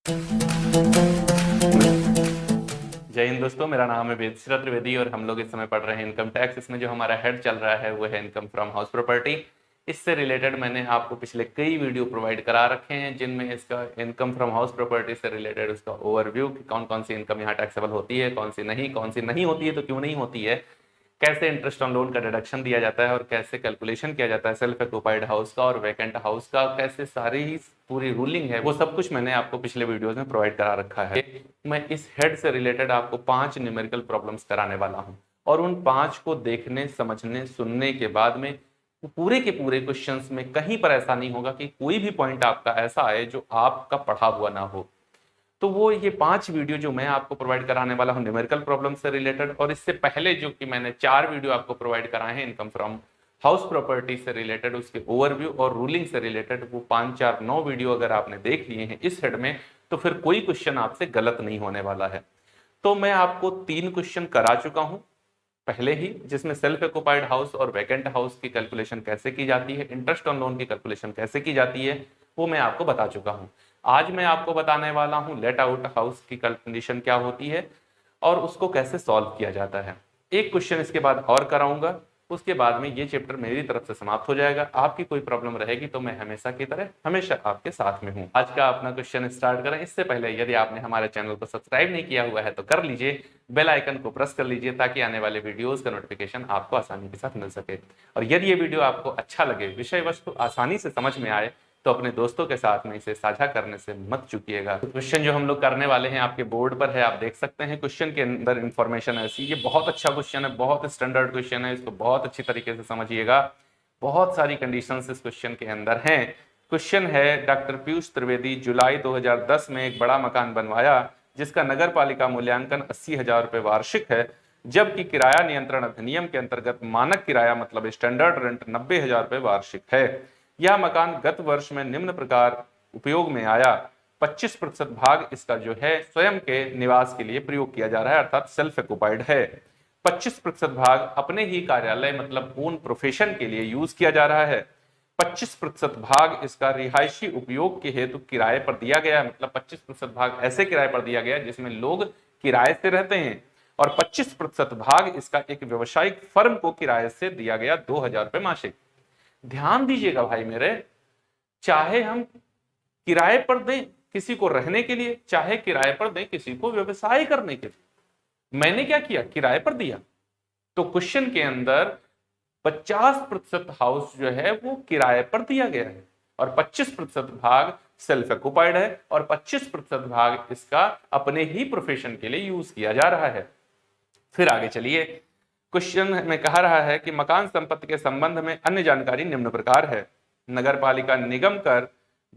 जय हिंद दोस्तों, मेरा नाम है वेदश्री त्रिवेदी और हम लोग इस समय पढ़ रहे हैं इनकम टैक्स। इसमें जो हमारा हेड चल रहा है वो है इनकम फ्रॉम हाउस प्रॉपर्टी। इससे रिलेटेड मैंने आपको पिछले कई वीडियो प्रोवाइड करा रखे हैं जिनमें इसका इनकम फ्रॉम हाउस प्रॉपर्टी से रिलेटेड उसका ओवरव्यू कि कौन कौन सी इनकम यहाँ टैक्सेबल होती है, कौन सी नहीं होती है तो क्यों नहीं होती है, कैसे इंटरेस्ट ऑन लोन का डिडक्शन दिया जाता है और कैसे कैलकुलेशन किया जाता है सेल्फ ऑक्युपाइड हाउस का और वैकेंट हाउस का, कैसे सारी पूरी रूलिंग है वो सब कुछ मैंने आपको पिछले वीडियोस में प्रोवाइड करा रखा है। मैं इस हेड से रिलेटेड आपको 5 न्यूमेरिकल प्रॉब्लम्स कराने वाला हूं और उन 5 को देखने, समझने, सुनने के बाद में पूरे के पूरे क्वेश्चंस में कहीं पर ऐसा नहीं होगा कि कोई भी पॉइंट आपका ऐसा आए जो आपका पढ़ा हुआ ना हो। तो वो ये 5 वीडियो जो मैं आपको प्रोवाइड कराने वाला हूँ न्यूमेरिकल प्रॉब्लम से रिलेटेड, और इससे पहले जो कि मैंने 4 वीडियो आपको प्रोवाइड कराए हैं इनकम फ्रॉम हाउस प्रॉपर्टी से रिलेटेड, उसके ओवरव्यू और रूलिंग से रिलेटेड, वो 5, 4, 9 वीडियो अगर आपने देख लिए हैं इस हेड में तो फिर कोई क्वेश्चन आपसे गलत नहीं होने वाला है। तो मैं आपको 3 क्वेश्चन करा चुका हूं पहले ही, जिसमें सेल्फ ऑक्युपाइड हाउस और वैकेंट हाउस की कैलकुलेशन कैसे की जाती है, इंटरेस्ट ऑन लोन की कैलकुलेशन कैसे की जाती है, वो मैं आपको बता चुका हूं। आज मैं आपको बताने वाला हूं लेट आउट हाउस की कंडीशन क्या होती है और उसको कैसे सॉल्व किया जाता है। एक क्वेश्चन इसके बाद और कराऊंगा, उसके बाद में ये चैप्टर मेरी तरफ से समाप्त हो जाएगा। आपकी कोई प्रॉब्लम रहेगी तो मैं हमेशा की तरह हमेशा आपके साथ में हूं। आज का अपना क्वेश्चन स्टार्ट करें। इससे पहले यदि आपने हमारे चैनल को सब्सक्राइब नहीं किया हुआ है तो कर लीजिए, बेल आइकन को प्रेस कर लीजिए ताकि आने वाले वीडियोस का नोटिफिकेशन आपको आसानी के साथ मिल सके। और यदि ये वीडियो आपको अच्छा लगे, विषय वस्तु आसानी से समझ में आए, तो अपने दोस्तों के साथ में इसे साझा करने से मत चूकिएगा। क्वेश्चन जो हम लोग करने वाले हैं आपके बोर्ड पर है, आप देख सकते हैं। क्वेश्चन के अंदर इंफॉर्मेशन ऐसी, ये बहुत अच्छा क्वेश्चन है, बहुत स्टैंडर्ड क्वेश्चन है, इसको बहुत अच्छी तरीके से समझिएगा। बहुत सारी कंडीशंस इस क्वेश्चन के अंदर हैं। क्वेश्चन है, डॉक्टर पीयूष त्रिवेदी जुलाई 2010 में एक बड़ा मकान बनवाया जिसका नगर पालिका मूल्यांकन 80,000 रुपए वार्षिक है, जबकि किराया नियंत्रण अधिनियम के अंतर्गत मानक किराया मतलब स्टैंडर्ड रेंट 90,000 रुपए वार्षिक है। यह मकान गत वर्ष में निम्न प्रकार उपयोग में आया। 25% भाग इसका जो है स्वयं के निवास के लिए प्रयोग किया जा रहा है, अर्थात सेल्फ ऑक्युपाइड है। 25% भाग अपने ही कार्यालय मतलब ओन प्रोफेशन के लिए यूज किया जा रहा है। 25% भाग इसका रिहायशी उपयोग के हेतु किराए पर दिया गया है, मतलब 25% भाग ऐसे किराए पर दिया गया जिसमें लोग किराए से रहते हैं, और 25% भाग इसका एक व्यवसायिक फर्म को किराए से दिया गया 2,000 रुपए मासिक। ध्यान दीजिएगा भाई मेरे, चाहे हम किराए पर दें किसी को रहने के लिए, चाहे किराए पर दें किसी को व्यवसाय करने के लिए, मैंने क्या किया, किराए पर दिया। तो क्वेश्चन के अंदर 50% हाउस जो है वो किराए पर दिया गया है और 25% भाग सेल्फ ऑक्युपाइड है और 25% भाग इसका अपने ही प्रोफेशन के लिए यूज किया जा रहा है। फिर आगे चलिए, क्वेश्चन में कहा रहा है कि मकान संपत्ति के संबंध में अन्य जानकारी निम्न प्रकार है। नगर पालिका निगम कर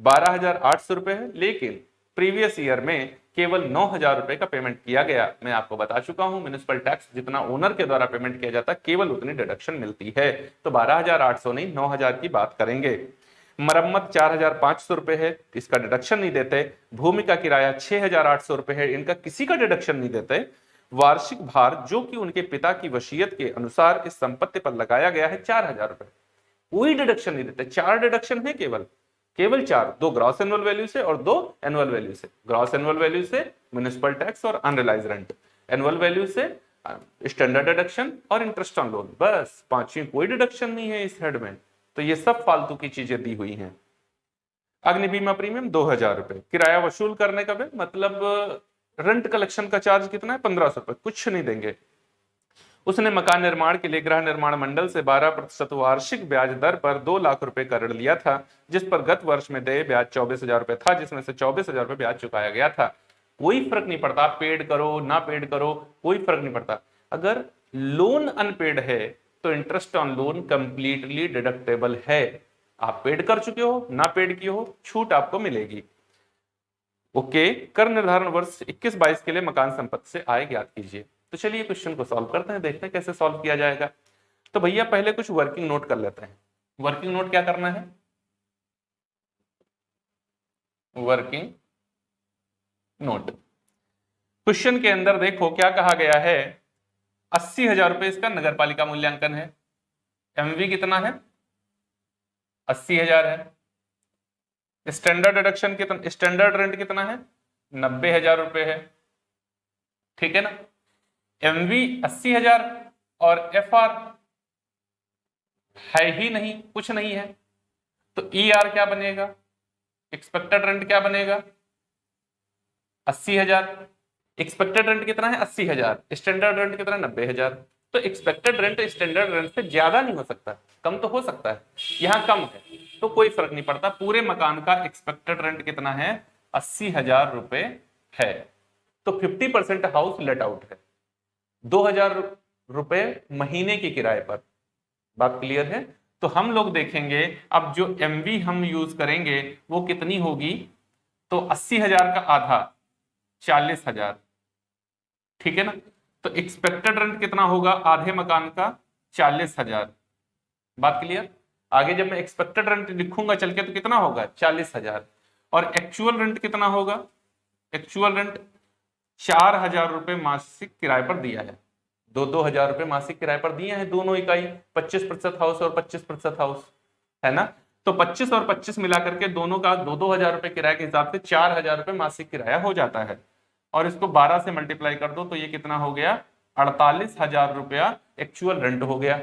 12,800 रुपए है, लेकिन प्रीवियस ईयर में केवल 9,000 रुपए का पेमेंट किया गया। मैं आपको बता चुका हूं म्युनिसिपल टैक्स जितना ओनर के द्वारा पेमेंट किया जाता है केवल उतनी डिडक्शन मिलती है, तो 12,800 नहीं 9,000 की बात करेंगे। मरम्मत 4,500 रुपए है, इसका डिडक्शन नहीं देते। भूमि का किराया 6,800 रुपए है, इनका किसी का डिडक्शन नहीं देते। वार्षिक भार जो कि उनके पिता की वसीयत के अनुसार इस संपत्ति पर लगाया गया है 4,000 रुपए, कोई डिडक्शन नहीं देते। 4 डिडक्शन है, केवल 4, 2 ग्रॉस एनुअल वैल्यू से और 2 एनुअल वैल्यू से। ग्रॉस एनुअल वैल्यू से म्युनिसिपल टैक्स और अनरियलाइज रेंट, एनुअल वैल्यू से स्टैंडर्ड डिडक्शन और इंटरेस्ट ऑन लोन, बस 5 ही, कोई डिडक्शन नहीं है इस हेड में। तो ये सब फालतू की चीजें दी हुई हैं। अग्नि बीमा प्रीमियम 2,000 रुपए, किराया वसूल करने का भी मतलब रेंट कलेक्शन का चार्ज कितना है, 1,500 रुपए, कुछ नहीं देंगे। उसने मकान निर्माण के लिए गृह निर्माण मंडल से 12% वार्षिक ब्याज दर पर 2 लाख रुपए का ऋण लिया था, जिस पर गत वर्ष में देय ब्याज 24,000 रुपए था, जिसमें से 24,000 रुपए ब्याज चुकाया गया था। कोई फर्क नहीं पड़ता, पेड करो ना पेड करो, कोई फर्क नहीं पड़ता। अगर लोन अनपेड है तो interest on loan completely deductible है। आप पेड कर चुके हो ना पेड किए हो, छूट आपको मिलेगी। ओके, कर निर्धारण वर्ष 21-22 के लिए मकान संपत्ति से आय ज्ञात कीजिए। तो चलिए क्वेश्चन को सॉल्व करते हैं, देखते हैं कैसे सॉल्व किया जाएगा। तो भैया पहले कुछ वर्किंग नोट कर लेते हैं। वर्किंग नोट क्या करना है, वर्किंग नोट। क्वेश्चन के अंदर देखो क्या कहा गया है, 80,000 रुपए इसका नगर पालिका मूल्यांकन है। एमवी कितना है, 80,000 है। स्टैंडर्ड डिडक्शन कितना, स्टैंडर्ड रेंट कितना है, 90,000 रुपए है, ठीक है ना। MV 80,000 और FR है ही नहीं, कुछ नहीं है, तो ER क्या बनेगा, एक्सपेक्टेड रेंट क्या बनेगा, 80,000। एक्सपेक्टेड रेंट कितना है, 80,000, स्टैंडर्ड रेंट कितना है, 90,000। तो एक्सपेक्टेड रेंट स्टैंडर्ड रेंट से ज्यादा नहीं हो सकता, कम तो हो सकता है, यहाँ कम है तो कोई फर्क नहीं पड़ता। पूरे मकान का एक्सपेक्टेड रेंट कितना है, 80,000 रुपए है, तो 50% हाउस लेट आउट है, 2,000 रुपए महीने की किराए पर। बात क्लियर है। तो हम लोग देखेंगे अब जो MV हम यूज करेंगे वो कितनी होगी, तो 80,000 का आधा 40,000, ठीक है ना। तो एक्सपेक्टेड रेंट कितना होगा आधे मकान का, 40,000। बात क्लियर। आगे जब मैं एक्सपेक्टेड रेंट लिखूंगा चल के तो कितना होगा, 40,000। और एक्चुअल रेंट कितना होगा, एक्चुअल रेंट 4,000 रुपए मासिक किराए पर दिया है, 2,000 रुपए मासिक किराए पर दिए हैं दोनों इकाई, 25% हाउस और 25% हाउस, है ना। तो 25 और 25 मिला करके दोनों का 2,000 रुपए किराए के हिसाब से 4,000 रुपए मासिक किराया हो जाता है। और इसको 12 से मल्टीप्लाई कर दो तो ये कितना हो गया, 48,000 रुपया एक्चुअल रेंट हो गया।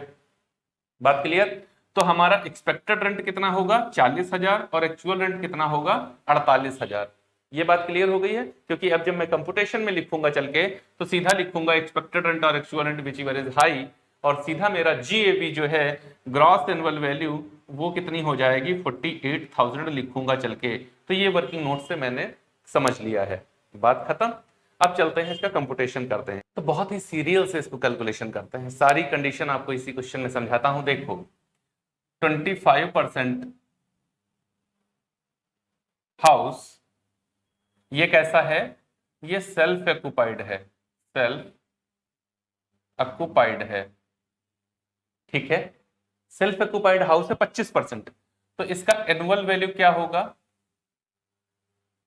बात क्लियर। तो हमारा एक्सपेक्टेड रेंट कितना होगा, 40,000 और एक्चुअल रेंट कितना होगा, 48,000। ये बात क्लियर हो गई है। क्योंकि अब जब मैं कंप्यूटेशन में लिखूंगा चल के तो सीधा लिखूंगा एक्सपेक्टेड रेंट और actual rent which ever is high, और सीधा मेरा GAV जो है ग्रॉस एनुअल वैल्यू वो कितनी हो जाएगी, 48,000 लिखूंगा चल के। तो ये वर्किंग नोट से मैंने समझ लिया है, बात खत्म। अब चलते हैं इसका कंप्यूटेशन करते हैं। तो बहुत ही सीरियल से इसको कैलकुलेशन करते हैं, सारी कंडीशन आपको इसी क्वेश्चन में समझाता हूं। देखो 25% हाउस, ये कैसा है, ये सेल्फ ऑक्युपाइड है, सेल्फ ऑक्युपाइड है, ठीक है। सेल्फ ऑक्युपाइड हाउस है 25%, तो इसका एनुअल वैल्यू क्या होगा,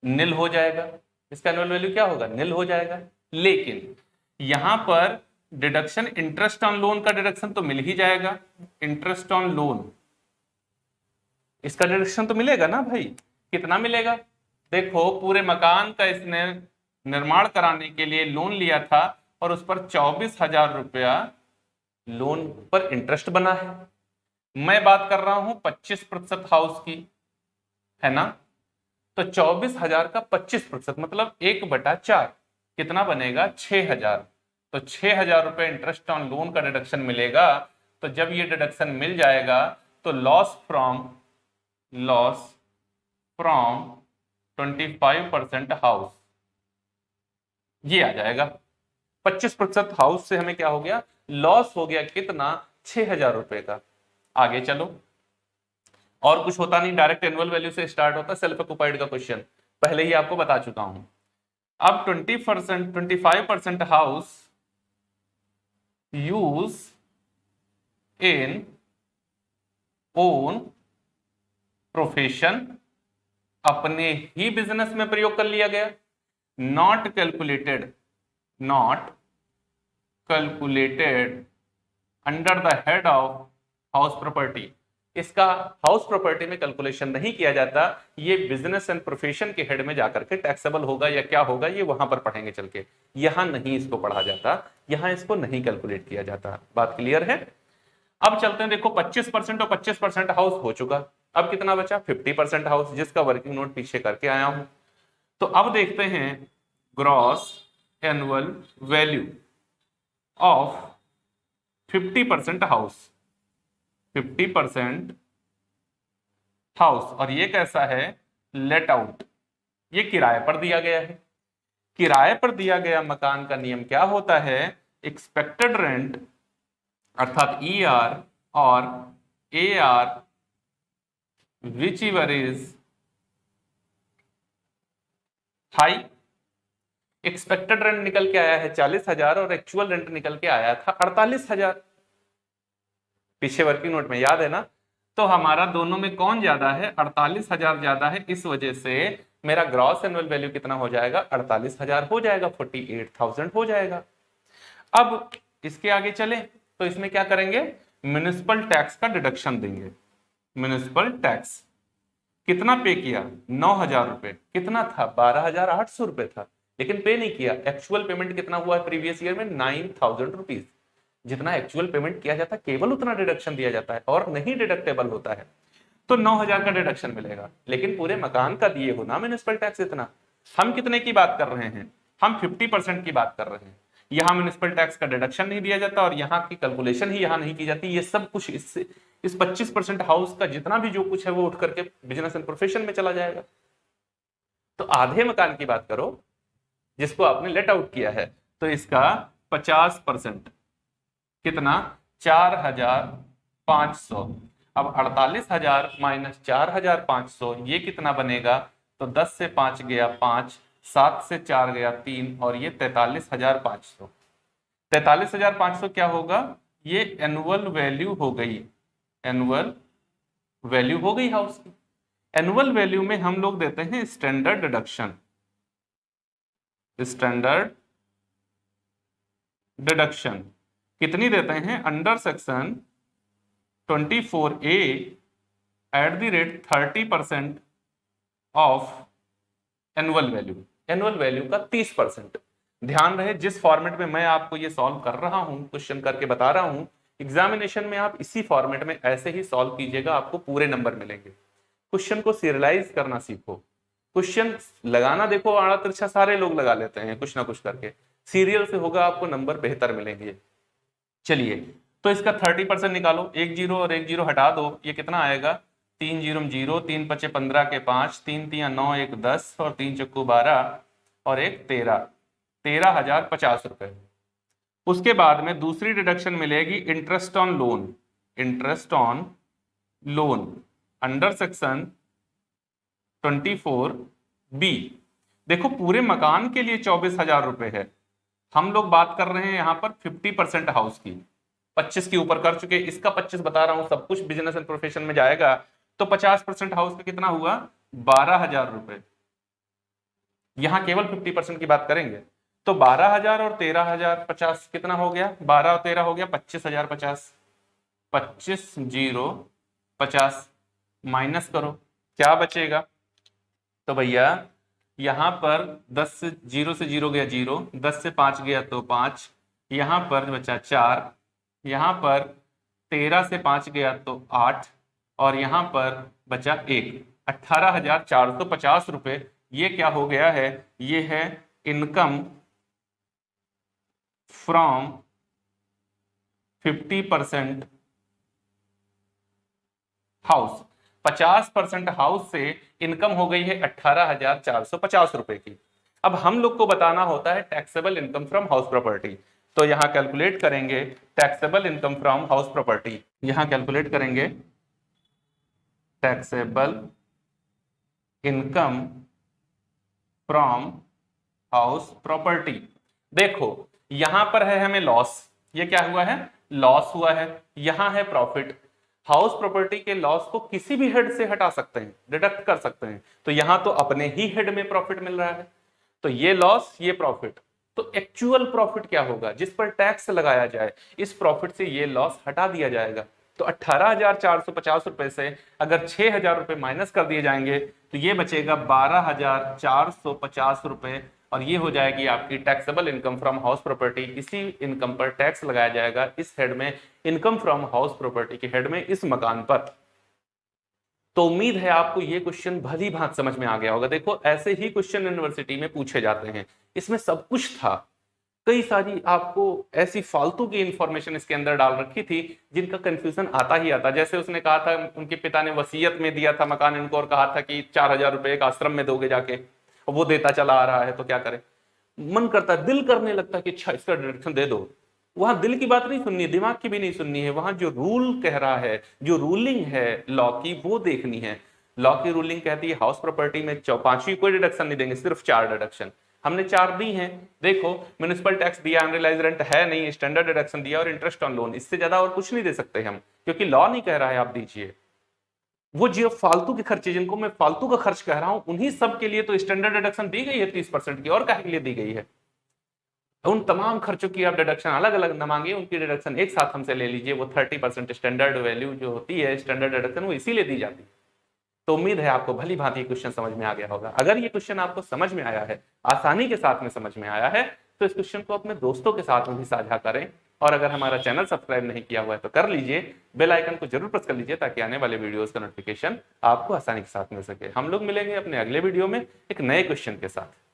निल हो जाएगा। इसका एनुअल वैल्यू क्या होगा, निल हो जाएगा। लेकिन यहां पर डिडक्शन इंटरेस्ट ऑन लोन का डिडक्शन तो मिल ही जाएगा, इंटरेस्ट ऑन लोन इसका डिडक्शन तो मिलेगा ना भाई। कितना मिलेगा, देखो पूरे मकान का इसने निर्माण कराने के लिए लोन लिया था और उस पर 24,000 रुपया लोन पर इंटरेस्ट बना है। मैं बात कर रहा हूं 25% हाउस की, है ना। तो 24,000 का 25% मतलब 1/4 कितना बनेगा, 6,000। तो 6,000 रुपए इंटरेस्ट ऑन लोन का डिडक्शन मिलेगा। तो जब ये डिडक्शन मिल जाएगा तो लॉस फ्रॉम 25% हाउस ये आ जाएगा। 25% हाउस से हमें क्या हो गया, लॉस हो गया कितना, 6,000 रुपए का। आगे चलो, और कुछ होता नहीं, डायरेक्ट एनुअल वैल्यू से स्टार्ट होता है सेल्फ ऑक्युपाइड का क्वेश्चन, पहले ही आपको बता चुका हूं। अब 25% house use in own profession, अपने ही बिजनेस में प्रयोग कर लिया गया। Not calculated under the head of house property, इसका हाउस प्रॉपर्टी में कैलकुलेशन नहीं किया जाता। ये बिजनेस एंड प्रोफेशन के हेड में जाकर के टैक्सेबल होगा या क्या होगा ये वहां पर पढ़ेंगे चल के, यहां नहीं इसको पढ़ा जाता, यहां इसको नहीं कैलकुलेट किया जाता। बात क्लियर है। अब चलते हैं, देखो 25% और 25% हाउस हो चुका, अब कितना बचा, 50% हाउस, जिसका वर्किंग नोट पीछे करके आया हूं। तो अब देखते हैं gross annual value of 50% house, 50% house, और ये कैसा है, लेट आउट, ये किराए पर दिया गया है। किराए पर दिया गया मकान का नियम क्या होता है, एक्सपेक्टेड रेंट अर्थात ER और AR which ever is high. Expected rent निकल के आया है 40,000 और एक्चुअल रेंट निकल के आया था 48,000, पीछे वर्किंग नोट में याद है ना। तो हमारा दोनों में कौन ज्यादा है, 48,000 ज्यादा है, इस वजह से मेरा ग्रॉस एनुअल वैल्यू कितना हो जाएगा, 48,000 हो जाएगा, 48,000 हो जाएगा। अब इसके आगे चले तो इसमें क्या करेंगे, म्युनिसिपल टैक्स का डिडक्शन देंगे। म्युनिसिपल टैक्स कितना पे किया? 9,000 रुपए। कितना था? 12,800 रुपए था, लेकिन पे नहीं किया। एक्चुअल पेमेंट कितना हुआ है प्रीवियस ईयर में? 9,000 रुपीज। जितना एक्चुअल पेमेंट किया जाता है केवल उतना डिडक्शन दिया जाता है और नहीं डिडक्टेबल होता है। तो 9,000 का डिडक्शन मिलेगा, लेकिन पूरे मकान का दिए हो ना म्युनिसिपल टैक्स इतना। हम कितने की बात कर रहे हैं? हम 50% की बात कर रहे हैं। यहाँ म्युनिसिपल टैक्स का डिडक्शन नहीं दिया जाता और यहाँ की कैलकुलेशन ही यहाँ नहीं की जाती। ये सब कुछ इस 25% हाउस का जितना भी जो कुछ है वो उठ करके बिजनेस एंड प्रोफेशन में चला जाएगा। तो आधे मकान की बात करो जिसको आपने लेट आउट किया है, तो इसका 50% कितना? 4,500। अब 48,000 माइनस 4,500 ये कितना बनेगा? तो 10 से 5 गया 5, 7 से 4 गया 3 और ये 43,500। 43,500 क्या होगा? ये एनुअल वैल्यू हो गई। एनुअल वैल्यू हो गई हाउस की। एनुअल वैल्यू में हम लोग देते हैं स्टैंडर्ड डिडक्शन। स्टैंडर्ड डिडक्शन कितनी देते हैं? Under section 24A at the rate 30% of annual value. Annual value का 30%। ध्यान रहे जिस फॉर्मेट में मैं आपको ये सॉल्व कर रहा हूं, क्वेश्चन करके बता रहा हूं, एग्जामिनेशन में आप इसी फॉर्मेट में ऐसे ही सॉल्व कीजिएगा, आपको पूरे नंबर मिलेंगे। क्वेश्चन को सीरियलाइज करना सीखो। क्वेश्चन लगाना देखो आड़ा तिरछा सारे लोग लगा लेते हैं कुछ ना कुछ करके, सीरियल से होगा आपको नंबर बेहतर मिलेंगे। चलिए तो इसका 30% निकालो। 1 0 और 1 0 हटा दो, ये कितना आएगा? 3 0 0, 3 5 15 के 5, 3 3 9 1 10 और 3 चक्कू 12 और 1 13। 13,050 रुपए। उसके बाद में दूसरी डिडक्शन मिलेगी interest on loan. Interest on loan under section 24B। देखो पूरे मकान के लिए 24,000 रुपए है। हम लोग बात कर रहे हैं यहां पर 50% हाउस की। 25 के ऊपर कर चुके, इसका 25 बता रहा हूं, सब कुछ बिजनेस एंड प्रोफेशन में जाएगा। तो 50% हाउस का कितना हुआ? 12,000 रुपए। यहां केवल 50% की बात करेंगे तो 12,000 और 13,050 कितना हो गया? 12 और 13 हो गया 25,050। 25 0 50 माइनस करो, क्या बचेगा? तो भैया यहां पर 10 से 0 गया 0, 10 से 5 गया तो 5, यहां पर बचा 4, यहां पर 13 से 5 गया तो 8 और यहां पर बचा 1। 18,450 रुपए ये क्या हो गया है? ये है इनकम फ्रॉम 50% हाउस। 50% हाउस से इनकम हो गई है 18,450 रुपए की। अब हम लोग को बताना होता है taxable income from house property. तो यहां कैलकुलेट करेंगे taxable income from house property. यहां कैलकुलेट करेंगे taxable income from house property. देखो यहां पर है हमें लॉस, ये क्या हुआ है? लॉस हुआ है। यहां है प्रॉफिट। हाउस प्रॉपर्टी के लॉस को किसी भी हेड से हटा सकते हैं, डिडक्ट कर सकते हैं। तो यहां तो अपने ही हेड में प्रॉफिट मिल रहा है, तो ये लॉस ये प्रॉफिट। तो एक्चुअल प्रॉफिट क्या होगा जिस पर टैक्स लगाया जाए? इस प्रॉफिट से ये लॉस हटा दिया जाएगा। तो 18,450 रुपए से अगर 6,000 रुपए माइनस कर दिए जाएंगे तो ये बचेगा 12,450 रुपए और ये हो जाएगी आपकी taxable income from house property. इसी इनकम पर टैक्स लगाया जाएगा इस हेड में, इनकम फ्रॉम हाउस प्रॉपर्टी के हेड में, इस मकान पर। तो उम्मीद है आपको ये क्वेश्चन भली भांति समझ में आ गया होगा। देखो ऐसे ही क्वेश्चन यूनिवर्सिटी में पूछे जाते हैं, इसमें सब कुछ था। कई सारी आपको ऐसी फालतू की इंफॉर्मेशन इसके अंदर डाल रखी थी जिनका कंफ्यूजन आता ही आता। जैसे उसने कहा था उनके पिता ने वसीयत में दिया था मकान इनको और कहा था कि 4,000 रुपए एक आश्रम में दोगे जाके, और वो देता चला आ रहा है, तो क्या करे? मन करता, दिल करने लगता कि अच्छा इसका डिडक्शन दे दो। वहां दिल की बात नहीं सुननी है, दिमाग की भी नहीं सुननी है, वहां जो रूल कह रहा है, जो रूलिंग है लॉ की, वो देखनी है। लॉ की रूलिंग कहती है हाउस प्रॉपर्टी में 5वीं कोई डिडक्शन नहीं देंगे, सिर्फ 4 डिडक्शन। हमने 4 दी हैं। देखो म्युनिसिपल टैक्स दिया, अनरियलाइज्ड रेंट है नहीं, स्टैंडर्ड डिडक्शन दिया और इंटरेस्ट ऑन लोन। इससे ज्यादा और कुछ नहीं दे सकते हम, क्योंकि लॉ नहीं कह रहा है आप दीजिए। वो जो फालतू के खर्चे जिनको मैं फालतू का खर्च कह रहा हूं उन्हीं सब के लिए तो स्टैंडर्ड डिडक्शन दी गई है 30% की, और काहे के लिए दी गई है? उन तमाम खर्चों की आप डिडक्शन अलग अलग न मांगे, उनकी डिडक्शन एक साथ हमसे ले लीजिए। वो 30% स्टैंडर्ड वैल्यू जो होती है, स्टैंडर्ड डिडक्शन, वो इसीलिए दी जाती है। तो उम्मीद है आपको भली भांति क्वेश्चन समझ में आ गया होगा। अगर ये क्वेश्चन आपको समझ में आया है, आसानी के साथ में समझ में आया है, तो इस क्वेश्चन को अपने दोस्तों के साथ में भी साझा करें। और अगर हमारा चैनल सब्सक्राइब नहीं किया हुआ है तो कर लीजिए, बेल आइकन को जरूर प्रेस कर लीजिए ताकि आने वाले वीडियोस का नोटिफिकेशन आपको आसानी के साथ मिल सके। हम लोग मिलेंगे अपने अगले वीडियो में एक नए क्वेश्चन के साथ।